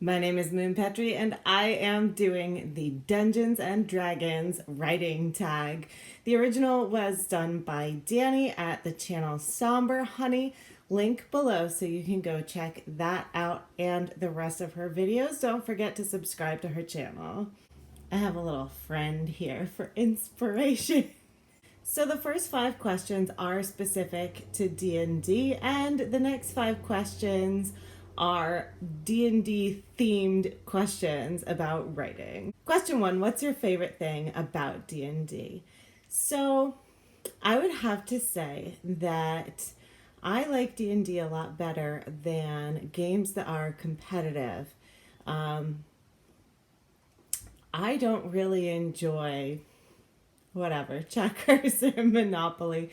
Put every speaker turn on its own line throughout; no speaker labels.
My name is Moonpetrie and I am doing the Dungeons and Dragons writing tag. The original was done by Danny at the channel Somber Honey. Link below so you can go check that out and the rest of her videos. Don't forget to subscribe to her channel. I have a little friend here for inspiration. So the first 5 questions are specific to D&D and the next 5 questions are D&D themed questions about writing. Question 1, what's your favorite thing about D&D? So I would have to say that I like D&D a lot better than games that are competitive. I don't really enjoy checkers or Monopoly.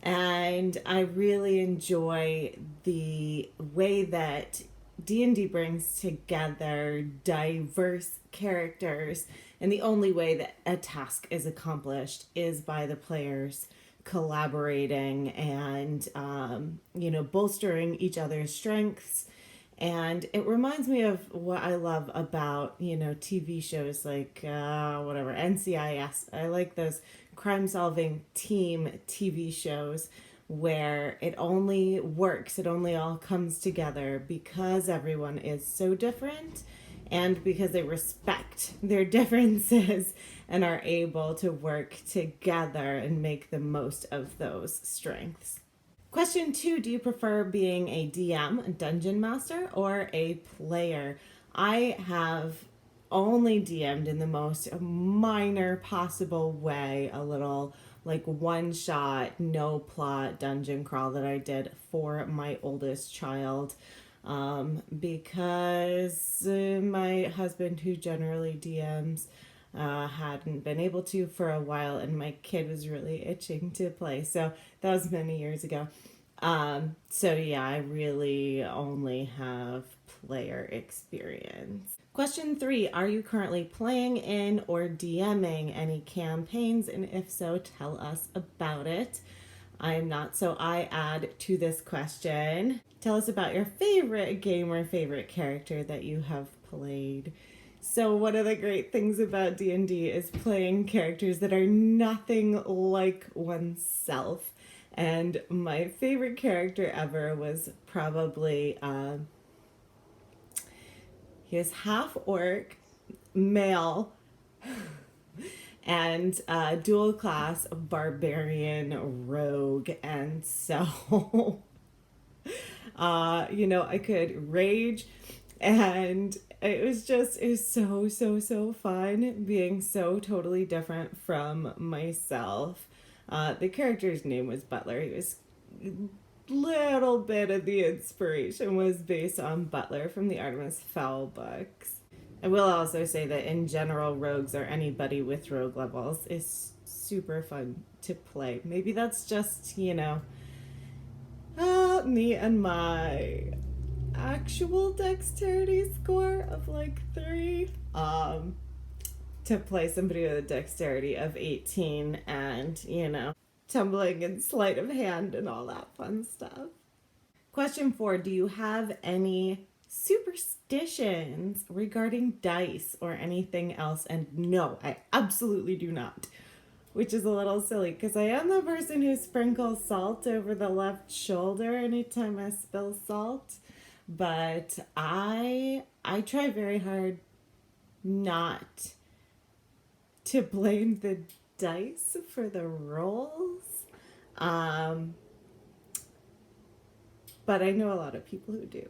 And I really enjoy the way that D&D brings together diverse characters, and the only way that a task is accomplished is by the players collaborating and bolstering each other's strengths. And it reminds me of what I love about, TV shows like NCIS. I like those crime-solving team TV shows where it only works, it only all comes together because everyone is so different and because they respect their differences and are able to work together and make the most of those strengths. Question 2, do you prefer being a DM, a dungeon master, or a player? I have only DM'd in the most minor possible way, a little like one shot, no plot dungeon crawl that I did for my oldest child because my husband, who generally DMs, hadn't been able to for a while, and my kid was really itching to play. So that was many years ago. I really only have player experience. Question 3, are you currently playing in or DMing any campaigns? And if so, tell us about it. I am not, so I add to this question. Tell us about your favorite game or favorite character that you have played. So one of the great things about D&D is playing characters that are nothing like oneself. And my favorite character ever was probably, he was half orc, male, and dual class barbarian rogue. And so, I could rage, and it was so fun being so totally different from myself. The character's name was Butler. He was little bit of the inspiration was based on Butler from the Artemis Fowl books. I will also say that in general, rogues or anybody with rogue levels is super fun to play. Maybe that's just, me and my actual dexterity score of like 3. To play somebody with a dexterity of 18 and, tumbling and sleight of hand and all that fun stuff. Question 4, do you have any superstitions regarding dice or anything else? And no, I absolutely do not, which is a little silly because I am the person who sprinkles salt over the left shoulder anytime I spill salt, but I try very hard not to blame the dice for the rolls. But I know a lot of people who do.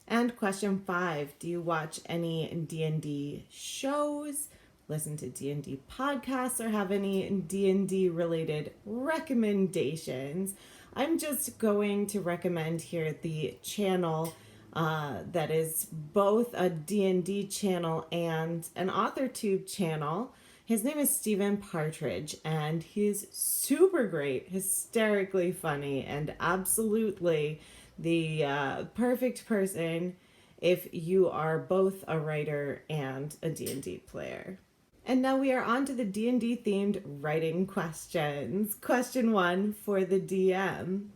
And question 5, do you watch any D&D shows, listen to D&D podcasts, or have any D&D related recommendations? I'm just going to recommend here the channel that is both a D&D channel and an AuthorTube channel. His name is Stephen Partridge, and he's super great, hysterically funny, and absolutely the perfect person if you are both a writer and a D&D player. And now we are on to the D&D themed writing questions. Question 1 for the DM.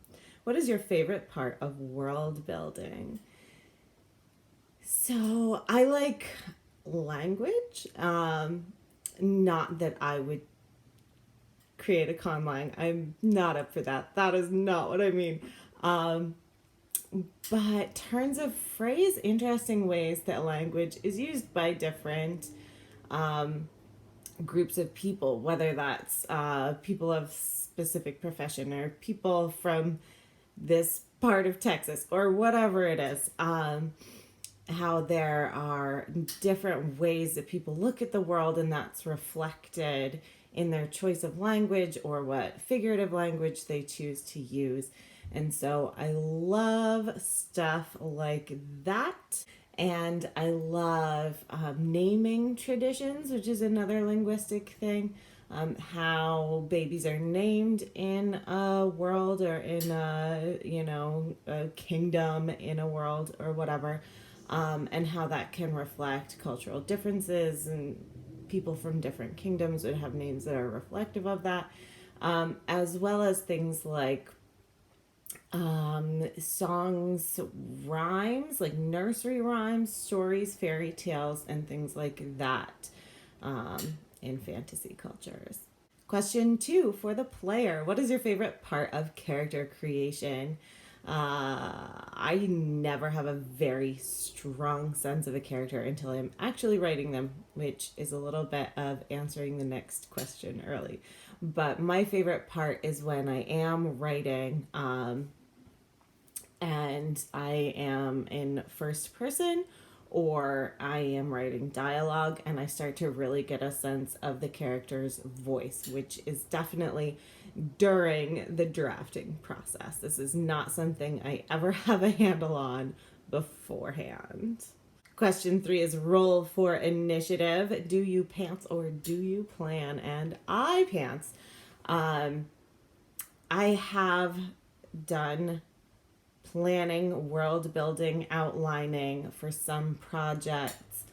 What is your favorite part of world building? So I like language. Not that I would create a conlang. I'm not up for that. That is not what I mean. Um, but turns of phrase, interesting ways that language is used by different um, groups of people, whether that's people of specific profession or people from this part of Texas or whatever it is. How there are different ways that people look at the world, and that's reflected in their choice of language or what figurative language they choose to use. And so I love stuff like that. And I love naming traditions, which is another linguistic thing. How babies are named in a world or in a kingdom in a world or whatever, and how that can reflect cultural differences, and people from different kingdoms would have names that are reflective of that, as well as things like songs, rhymes, like nursery rhymes, stories, fairy tales, and things like that in fantasy cultures. Question 2 for the player. What is your favorite part of character creation? I never have a very strong sense of a character until I'm actually writing them, which is a little bit of answering the next question early. But my favorite part is when I am writing and I am in first person, or I am writing dialogue and I start to really get a sense of the character's voice, which is definitely during the drafting process. This is not something I ever have a handle on beforehand. Question 3 is roll for initiative. Do you pants or do you plan? And I pants. I have done planning, world building, outlining for some projects.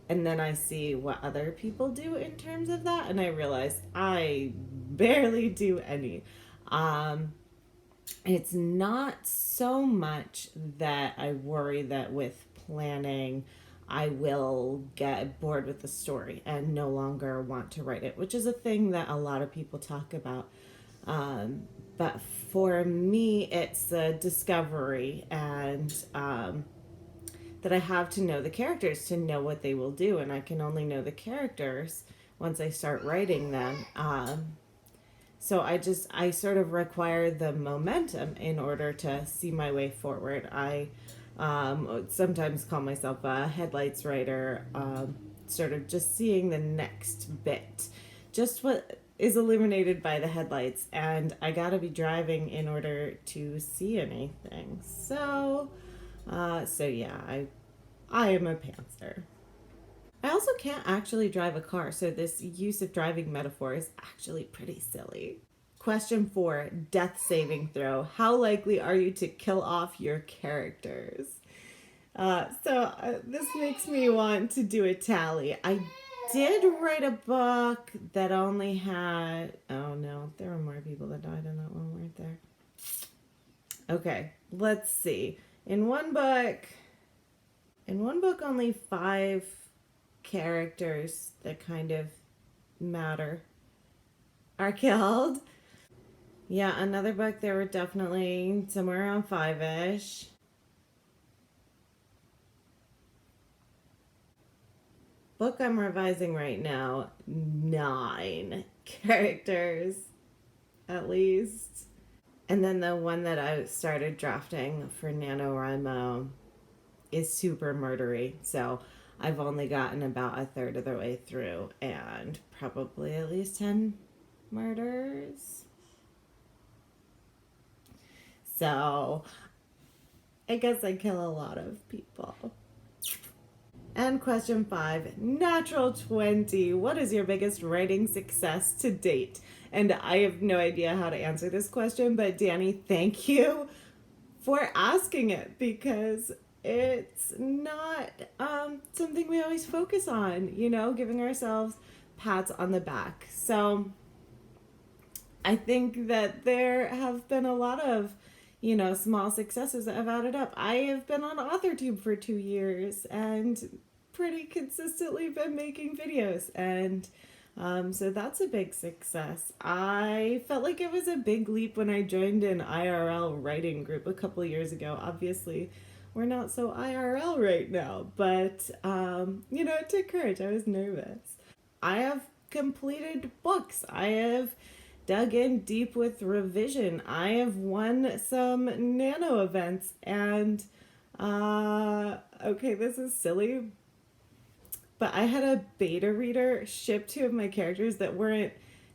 And then I see what other people do in terms of that, and I realize I barely do any. It's not so much that I worry that with planning I will get bored with the story and no longer want to write it, which is a thing that a lot of people talk about. But for me, it's a discovery, and that I have to know the characters to know what they will do, and I can only know the characters once I start writing them. So I sort of require the momentum in order to see my way forward. I sometimes call myself a headlights writer, sort of just seeing the next bit, just what is illuminated by the headlights, and I gotta be driving in order to see anything. So yeah, I am a pantser. I also can't actually drive a car, so this use of driving metaphor is actually pretty silly. Question 4, death saving throw. How likely are you to kill off your characters? This makes me want to do a tally. I did write a book that only had, oh no, there were more people that died in that one, weren't there? Okay, let's see. In one book, only 5 characters that kind of matter are killed. Yeah, another book, there were definitely somewhere around 5-ish. Book I'm revising right now, 9 characters at least. And then the one that I started drafting for NaNoWriMo is super murdery. So I've only gotten about a third of the way through, and probably at least 10 murders. So I guess I kill a lot of people. And question 5, natural 20. What is your biggest writing success to date? And I have no idea how to answer this question, but Danny, thank you for asking it, because it's not something we always focus on, giving ourselves pats on the back. So I think that there have been a lot of small successes that have added up. I have been on AuthorTube for 2 years and pretty consistently been making videos, and so that's a big success. I felt like it was a big leap when I joined an IRL writing group a couple years ago. Obviously, we're not so IRL right now, but it took courage. I was nervous. I have completed books. I have dug in deep with revision. I have won some nano events, and okay, this is silly, but I had a beta reader ship two of my characters that weren't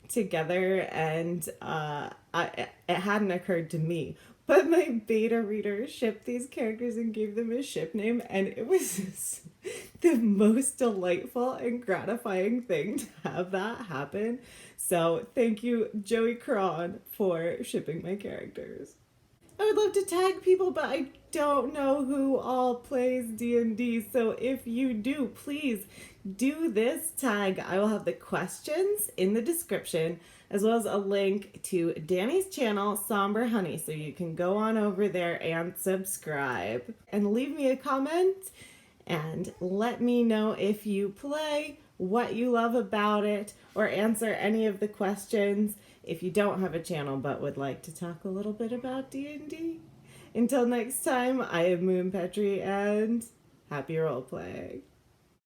together, and it hadn't occurred to me. But my beta reader shipped these characters and gave them a ship name, and it was the most delightful and gratifying thing to have that happen. So thank you, Joey Cron, for shipping my characters. I would love to tag people, but I don't know who all plays D&D. So if you do, please do this tag. I will have the questions in the description, as well as a link to Danny's channel, Somber Honey, so you can go on over there and subscribe. And leave me a comment and let me know if you play, what you love about it, or answer any of the questions if you don't have a channel but would like to talk a little bit about D&D. Until next time, I am Moonpetrie, and happy role playing.